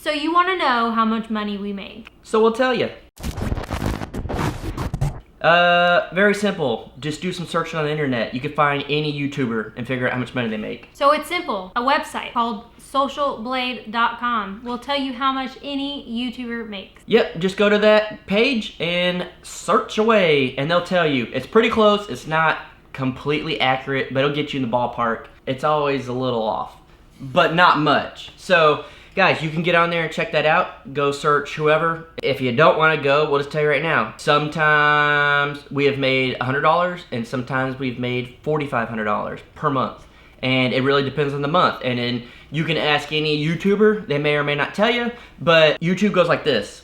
So you want to know how much money we make. So we'll tell you. Very simple. Just do some searching on the internet. You can find any YouTuber and figure out how much money they make. So it's simple. A website called socialblade.com will tell you how much any YouTuber makes. Yep, just go to that page and search away, and they'll tell you. It's pretty close. It's not completely accurate, but it'll get you in the ballpark. It's always a little off, but not much. So guys, you can get on there and check that out. Go search whoever. If you don't want to go, we'll just tell you right now. Sometimes we have made $100 and sometimes we've made $4,500 per month. And it really depends on the month. And then you can ask any YouTuber. They may or may not tell you. But YouTube goes like this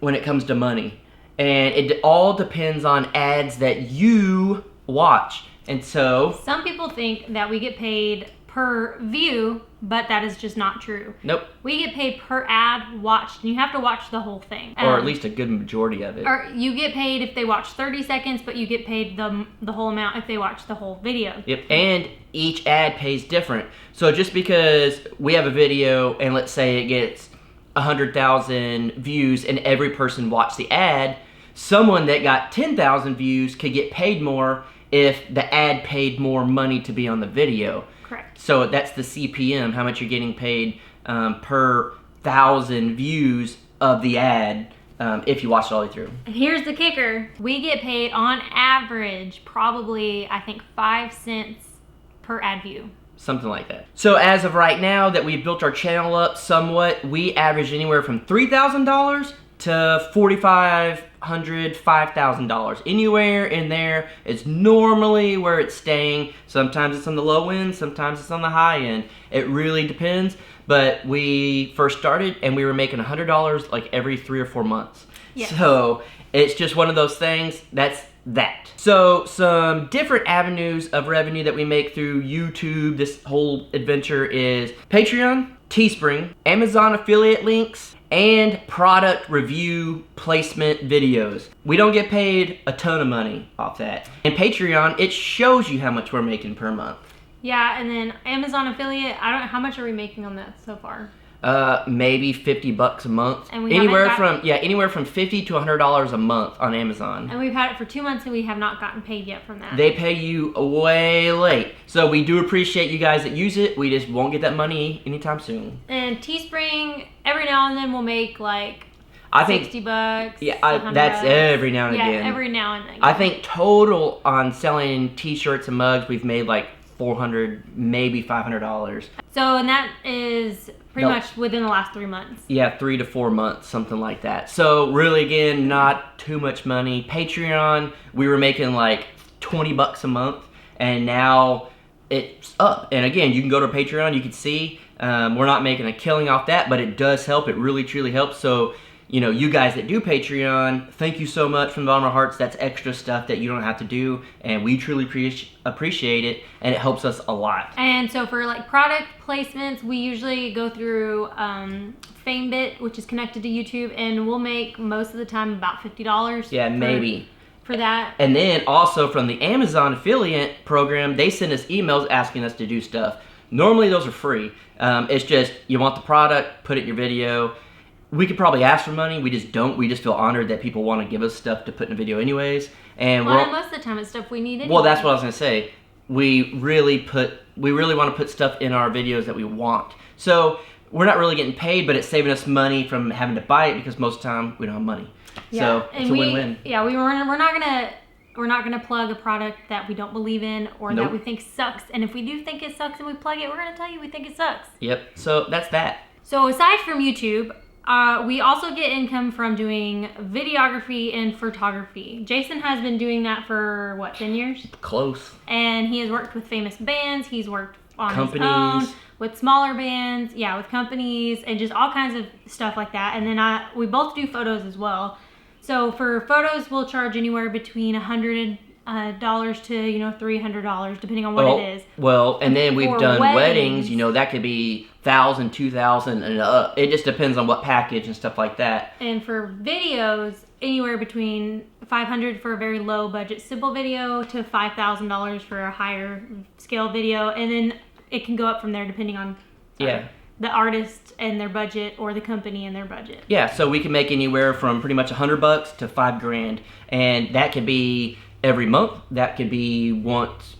when it comes to money. And it all depends on ads that you watch. And so some people think that we get paid per view, but that is just not true. Nope. We get paid per ad watched, and you have to watch the whole thing. Or at least a good majority of it. Or you get paid if they watch 30 seconds, but you get paid the whole amount if they watch the whole video. Yep, and each ad pays different. So just because we have a video and let's say it gets 100,000 views and every person watched the ad, someone that got 10,000 views could get paid more if the ad paid more money to be on the video. Correct. So that's the CPM, how much you're getting paid per 1,000 views of the ad if you watch it all the way through. And here's the kicker. We get paid on average probably, I think, 5 cents per ad view. Something like that. So as of right now that we've built our channel up somewhat, we average anywhere from $3,000 to $4,500, $5,000. Anywhere in there is normally where it's staying. Sometimes it's on the low end, sometimes it's on the high end. It really depends. But we first started and we were making $100 like every 3 or 4 months. Yes. So it's just one of those things. That's that. So some different avenues of revenue that we make through YouTube, this whole adventure, is Patreon, Teespring, Amazon affiliate links, and product review placement videos. We don't get paid a ton of money off that. And Patreon, it shows you how much we're making per month. Yeah, and then Amazon affiliate, I don't know, how much are we making on that so far? Maybe $50 a month. And we anywhere from $50 to $100 a month on Amazon. And we've had it for 2 months and we have not gotten paid yet from that. They pay you way late. So we do appreciate you guys that use it. We just won't get that money anytime soon. And Teespring, every now and then we'll make like I think $60. Yeah, that's every now and again. Yeah, every now and then. I think total on selling t-shirts and mugs, we've made like $400, maybe $500. So, and that is pretty much within the last 3 months. Yeah, 3 to 4 months, something like that. So really, again, not too much money. Patreon, we were making like $20 a month, and now it's up. And again, you can go to Patreon, you can see we're not making a killing off that, but it does help. It really, truly helps. So, you know, you guys that do Patreon, thank you so much from the bottom of our hearts. That's extra stuff that you don't have to do, and we truly appreciate it, and it helps us a lot. And so for like product placements, we usually go through FameBit, which is connected to YouTube, and we'll make most of the time about $50. Yeah, maybe. For that. And then also from the Amazon affiliate program, they send us emails asking us to do stuff. Normally those are free. It's just you want the product, put it in your video. We could probably ask for money. We just don't. We just feel honored that people want to give us stuff to put in a video anyways. And most of the time it's stuff we need anyway. Well, that's what I was gonna say. We really want to put stuff in our videos that we want. So we're not really getting paid, but it's saving us money from having to buy it because most of the time we don't have money. Yeah. So it's a win-win. Yeah, we're not gonna plug a product that we don't believe in or that we think sucks. And if we do think it sucks and we plug it, we're gonna tell you we think it sucks. Yep. So that's that. So aside from YouTube, we also get income from doing videography and photography. Jason has been doing that for, what, 10 years? Close. And he has worked with famous bands. He's worked on his own, with smaller bands, with companies, and just all kinds of stuff like that. And then we both do photos as well. So for photos, we'll charge anywhere between $100 to $300, depending on what it is. Well, and then we've done weddings. That could be $1,000, $2,000, and up. It just depends on what package and stuff like that. And for videos, anywhere between $500 for a very low budget simple video to $5,000 for a higher scale video, and then it can go up from there depending on the artist and their budget or the company and their budget. Yeah, so we can make anywhere from pretty much $100 to $5,000, and that could be every month. That could be once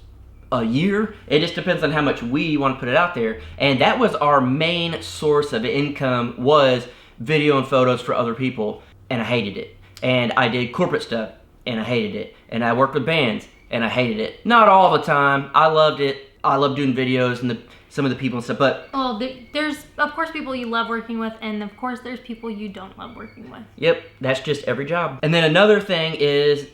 a year. It just depends on how much we want to put it out there. And that was our main source of income, was video and photos for other people, and I hated it. And I did corporate stuff, and I hated it. And I worked with bands, and I hated it. Not all the time. I loved it. I love doing videos and some of the people and stuff, but... Well, there's, of course, people you love working with, and of course, there's people you don't love working with. Yep, that's just every job. And then another thing is,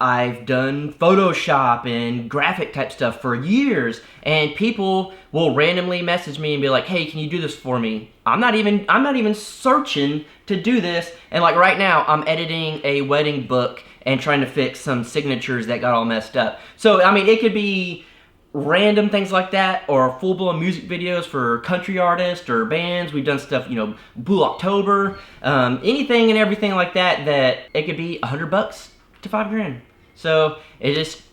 I've done Photoshop and graphic type stuff for years, and people will randomly message me and be like, hey, can you do this for me? I'm not even searching to do this, and like right now, I'm editing a wedding book and trying to fix some signatures that got all messed up. So, I mean, it could be random things like that, or full-blown music videos for country artists or bands. We've done stuff, you know, Blue October, anything and everything like that, that it could be $100 to $5,000. So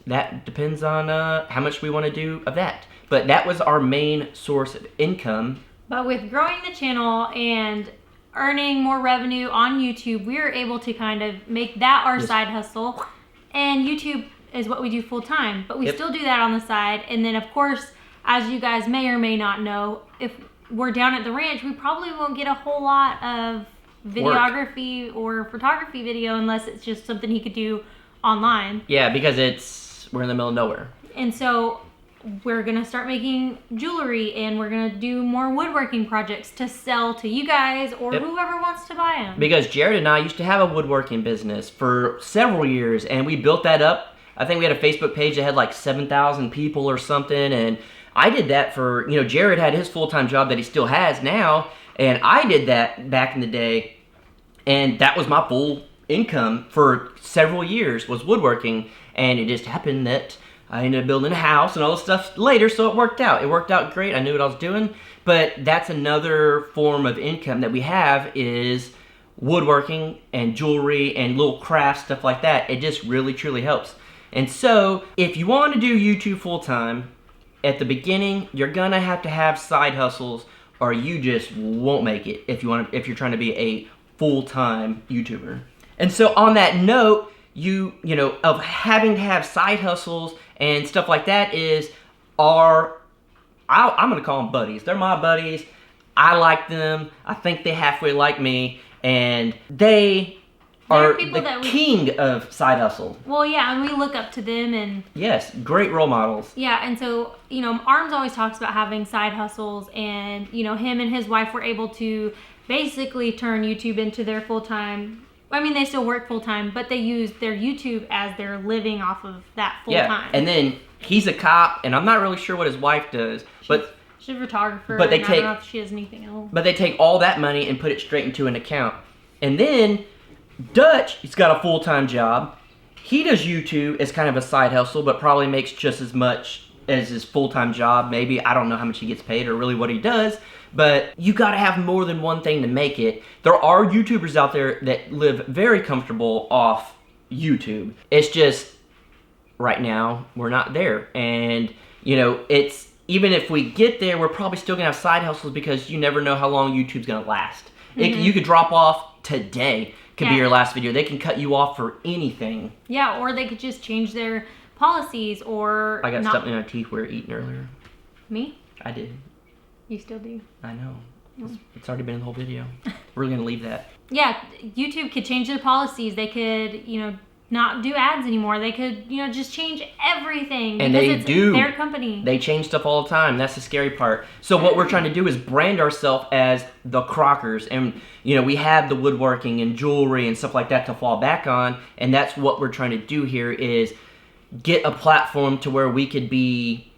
that depends on how much we want to do of that. But that was our main source of income. But with growing the channel and earning more revenue on YouTube, we are able to kind of make that our side hustle. And YouTube is what we do full time, but we still do that on the side. And then of course, as you guys may or may not know, if we're down at the ranch, we probably won't get a whole lot of videography or photography video unless it's just something he could do online. Yeah, because we're in the middle of nowhere. And so we're gonna start making jewelry, and we're gonna do more woodworking projects to sell to you guys or whoever wants to buy them. Because Jared and I used to have a woodworking business for several years, and we built that up. I think we had a Facebook page that had like 7,000 people or something, and I did that for, you know, Jared had his full-time job that he still has now, and I did that back in the day, and that was my full income for several years, was woodworking. And it just happened that I ended up building a house and all this stuff later, so it worked out. It worked out great. I knew what I was doing. But that's another form of income that we have, is woodworking and jewelry and little crafts, stuff like that. It just really, truly helps. And so, if you want to do YouTube full-time, at the beginning, you're gonna have to have side hustles, or you just won't make it if you're trying to be a full-time YouTuber. And so, on that note, you know, of having to have side hustles and stuff like that, is I'm gonna call them buddies. They're my buddies. I like them. I think they halfway like me, and they are the king of side hustle. Well, yeah, and we look up to them, and yes, great role models. Yeah, and so, you know, Arms always talks about having side hustles, and, you know, him and his wife were able to basically turn YouTube into their full-time. I mean, they still work full-time, but they use their YouTube as their living off of that full-time. Yeah, and then he's a cop, and I'm not really sure what his wife does, but she's a photographer, but I don't know if she has anything else. But they take all that money and put it straight into an account. And then Dutch, he's got a full-time job. He does YouTube as kind of a side hustle, but probably makes just as much as his full-time job. Maybe, I don't know how much he gets paid or really what he does, but you gotta have more than one thing to make it. There are YouTubers out there that live very comfortable off YouTube. It's just, right now, we're not there. And, you know, it's, even if we get there, we're probably still gonna have side hustles, because you never know how long YouTube's gonna last. You could drop off today, could be your last video. They can cut you off for anything. Yeah, or they could just change their policies, or I got something in my teeth we were eating earlier. Me? I did. You still do? I know. It's already been in the whole video. We're gonna leave that. Yeah, YouTube could change their policies. They could, you know, not do ads anymore. They could, you know, just change everything. And they do. Their company. They change stuff all the time. That's the scary part. So what we're trying to do is brand ourselves as the Crockers. And, you know, we have the woodworking and jewelry and stuff like that to fall back on. And that's what we're trying to do here, is get a platform to where we could be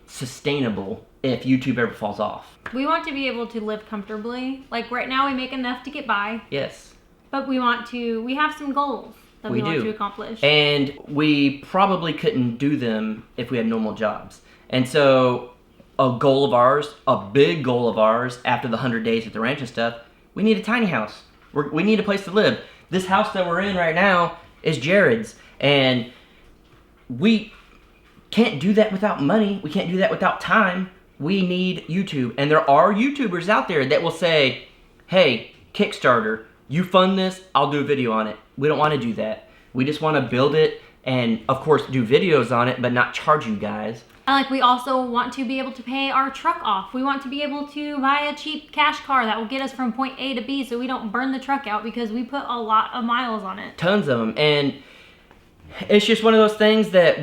sustainable if YouTube ever falls off. We want to be able to live comfortably. Like right now we make enough to get by. Yes. But we have some goals that we want to accomplish. And we probably couldn't do them if we had normal jobs. And so a goal of ours, a big goal of ours, after the 100 days at the ranch and stuff, we need a tiny house. We need a place to live. This house that we're in right now is Jared's. And we can't do that without money. We can't do that without time. we need YouTube. And there are YouTubers out there that will say, hey, Kickstarter, you fund this, I'll do a video on it. We don't want to do that. We just want to build it and, of course, do videos on it, but not charge you guys. Like, we also want to be able to pay our truck off. We want to be able to buy a cheap cash car that will get us from point A to B so we don't burn the truck out because we put a lot of miles on it. Tons of them. And it's just one of those things that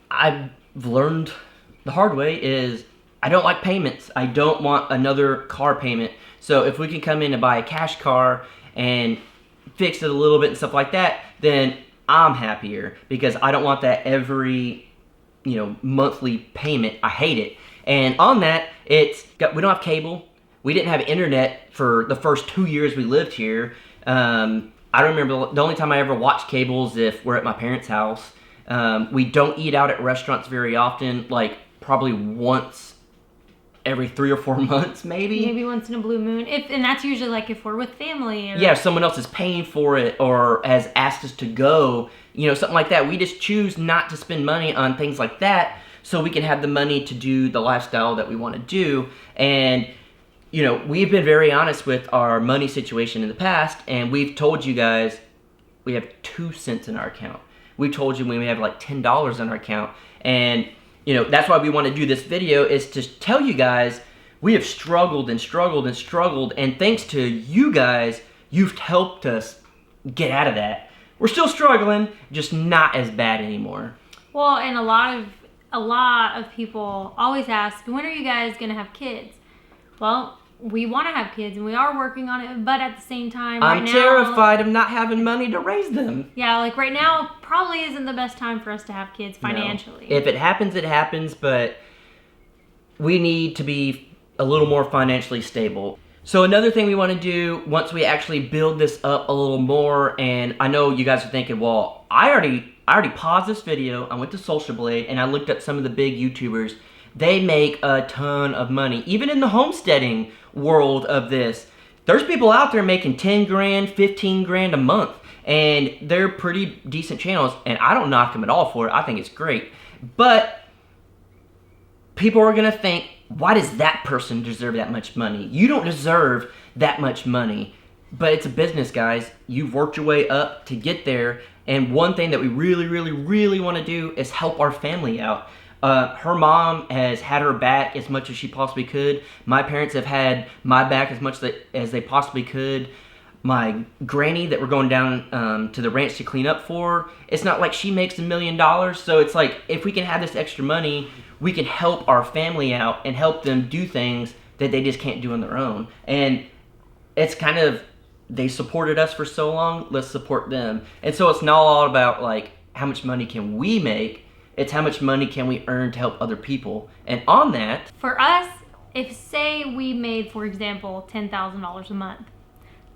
I've learned the hard way is I don't like payments. I don't want another car payment. So if we can come in and buy a cash car and fix it a little bit and stuff like that, then I'm happier because I don't want that every monthly payment. I hate it. And on that, we don't have cable. We didn't have internet for the first 2 years we lived here. I remember the only time I ever watched cable is if we're at my parents' house. We don't eat out at restaurants very often, like probably once every 3 or 4 months, maybe. Maybe once in a blue moon. And that's usually like if we're with family. Yeah, if someone else is paying for it or has asked us to go, something like that. We just choose not to spend money on things like that so we can have the money to do the lifestyle that we want to do. And, we've been very honest with our money situation in the past, and we've told you guys we have 2 cents in our account. We told you we have like $10 in our account. And that's why we want to do this video, is to tell you guys we have struggled and struggled and struggled, and thanks to you guys, you've helped us get out of that. We're still struggling, just not as bad anymore. Well, and a lot of people always ask, when are you guys going to have kids? Well, we want to have kids and we are working on it, but at the same time, I'm terrified of not having money to raise them. Yeah, like right now probably isn't the best time for us to have kids financially. No. If it happens, it happens, but we need to be a little more financially stable. So another thing we want to do once we actually build this up a little more, and I know you guys are thinking, well, I already paused this video, I went to Social Blade, and I looked at some of the big YouTubers. They make a ton of money. Even in the homesteading world of this, there's people out there making 10 grand, 15 grand a month, and they're pretty decent channels, and I don't knock them at all for it. I think it's great. But people are going to think, why does that person deserve that much money? You don't deserve that much money. But it's a business, guys. You've worked your way up to get there. And one thing that we really, really, really want to do is help our family out. Her mom has had her back as much as she possibly could. My parents have had my back as much as they possibly could. My granny that we're going down to the ranch to clean up for, it's not like she makes $1 million. So it's like, if we can have this extra money, we can help our family out and help them do things that they just can't do on their own. And it's kind of, they supported us for so long, let's support them. And so it's not all about like, how much money can we make? It's how much money can we earn to help other people. And on that, for us, if say we made, for example, $10,000 a month,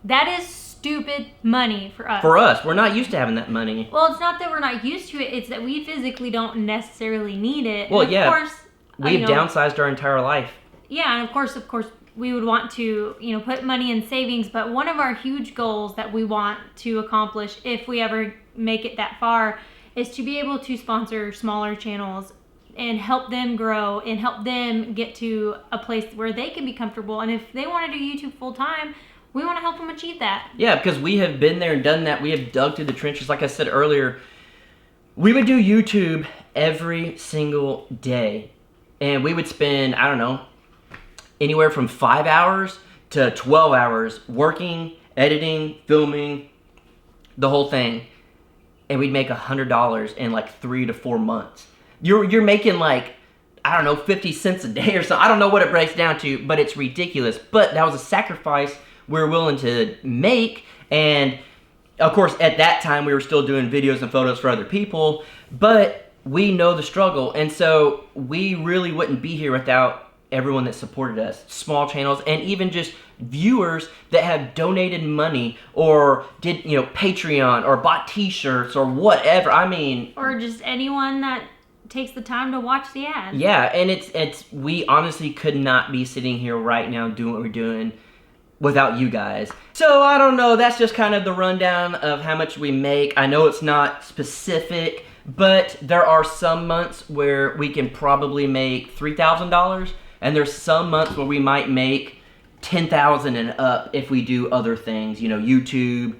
that is stupid money for us. For us, we're not used to having that money. Well, it's not that we're not used to it, it's that we physically don't necessarily need it. Well, and yeah, of course, we've downsized our entire life. Yeah, and of course, we would want to, put money in savings, but one of our huge goals that we want to accomplish if we ever make it that far is to be able to sponsor smaller channels and help them grow and help them get to a place where they can be comfortable. And if they want to do YouTube full time, we want to help them achieve that. Yeah, because we have been there and done that. We have dug through the trenches. Like I said earlier, we would do YouTube every single day. And we would spend, I don't know, anywhere from 5 hours to 12 hours working, editing, filming, the whole thing. And we'd make $100 in like 3 to 4 months. You're making like, I don't know, 50 cents a day or something. I don't know what it breaks down to, but it's ridiculous. But that was a sacrifice we're willing to make. And of course, at that time, we were still doing videos and photos for other people, but we know the struggle. And so we really wouldn't be here without everyone that supported us, small channels, and even just viewers that have donated money or did, Patreon or bought t-shirts or whatever. I mean, or just anyone that takes the time to watch the ad. Yeah, and we honestly could not be sitting here right now doing what we're doing without you guys. So I don't know, that's just kind of the rundown of how much we make. I know it's not specific, but there are some months where we can probably make $3,000. And there's some months where we might make 10,000 and up if we do other things, you know, YouTube,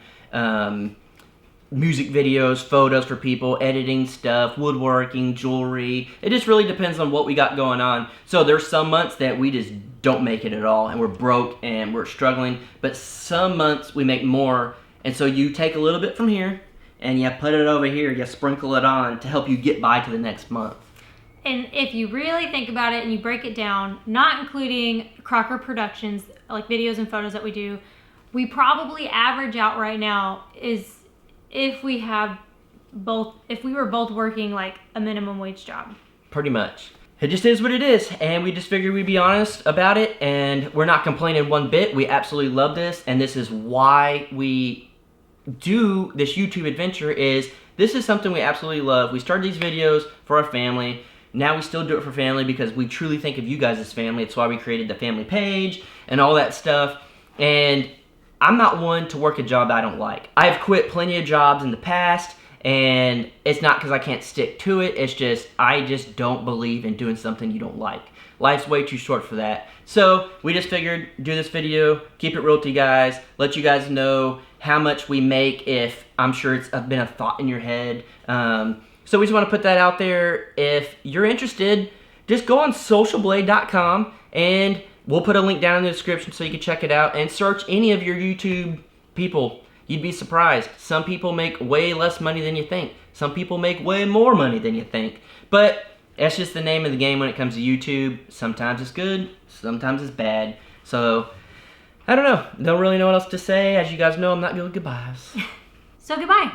music videos, photos for people, editing stuff, woodworking, jewelry. It just really depends on what we got going on. So there's some months that we just don't make it at all and we're broke and we're struggling, but some months we make more, and so you take a little bit from here and you put it over here, you sprinkle it on to help you get by to the next month. And if you really think about it and you break it down, not including Crocker Productions, like videos and photos that we do, we probably average out right now is if we were both working like a minimum wage job. Pretty much. It just is what it is, and we just figured we'd be honest about it, and we're not complaining one bit. We absolutely love this, and this is why we do this YouTube adventure. This is something we absolutely love. We started these videos for our family. Now we still do it for family because we truly think of you guys as family. It's why we created the family page and all that stuff. And I'm not one to work a job that I don't like. I've quit plenty of jobs in the past, and it's not because I can't stick to it. It's just, I just don't believe in doing something you don't like. Life's way too short for that. So we just figured, do this video, keep it real to you guys, let you guys know how much we make if I'm sure it's been a thought in your head. So we just want to put that out there. If you're interested, just go on socialblade.com and we'll put a link down in the description so you can check it out and search any of your YouTube people. You'd be surprised. Some people make way less money than you think. Some people make way more money than you think. But that's just the name of the game when it comes to YouTube. Sometimes it's good, sometimes it's bad. So, I don't know. Don't really know what else to say. As you guys know, I'm not good with goodbyes. So goodbye.